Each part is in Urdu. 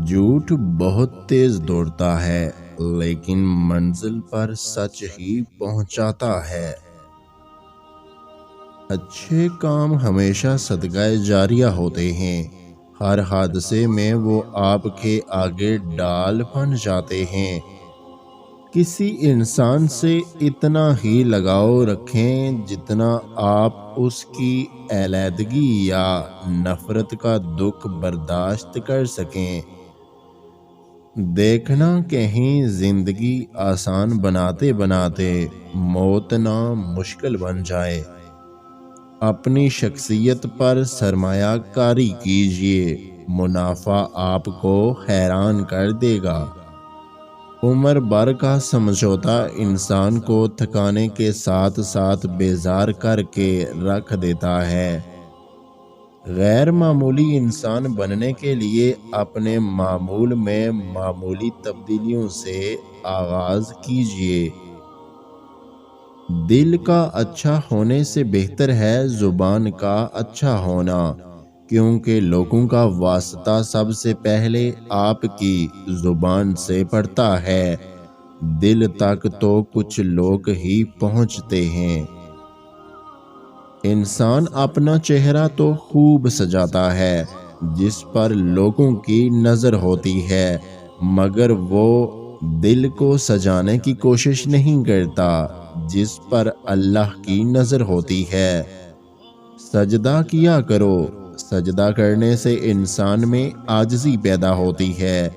جھوٹ بہت تیز دوڑتا ہے لیکن منزل پر سچ ہی پہنچاتا ہے۔ اچھے کام ہمیشہ صدقہ جاریہ ہوتے ہیں۔ ہر حادثے میں وہ آپ کے آگے ڈال بن جاتے ہیں۔ کسی انسان سے اتنا ہی لگاؤ رکھیں جتنا آپ اس کی علیحدگی یا نفرت کا دکھ برداشت کر سکیں۔ دیکھنا کہیں زندگی آسان بناتے بناتے موت نہ مشکل بن جائے۔ اپنی شخصیت پر سرمایہ کاری کیجیے، منافع آپ کو حیران کر دے گا۔ عمر بھر کا سمجھوتا انسان کو تھکانے کے ساتھ ساتھ بیزار کر کے رکھ دیتا ہے۔ غیر معمولی انسان بننے کے لیے اپنے معمول میں معمولی تبدیلیوں سے آغاز کیجیے۔ دل کا اچھا ہونے سے بہتر ہے زبان کا اچھا ہونا، کیونکہ لوگوں کا واسطہ سب سے پہلے آپ کی زبان سے پڑتا ہے۔ دل تک تو کچھ لوگ ہی پہنچتے ہیں۔ انسان اپنا چہرہ تو خوب سجاتا ہے جس پر لوگوں کی نظر ہوتی ہے، مگر وہ دل کو سجانے کی کوشش نہیں کرتا جس پر اللہ کی نظر ہوتی ہے۔ سجدہ کیا کرو۔ سجدہ کرنے سے انسان میں عاجزی پیدا ہوتی ہے،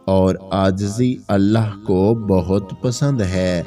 اور عاجزی اللہ کو بہت پسند ہے۔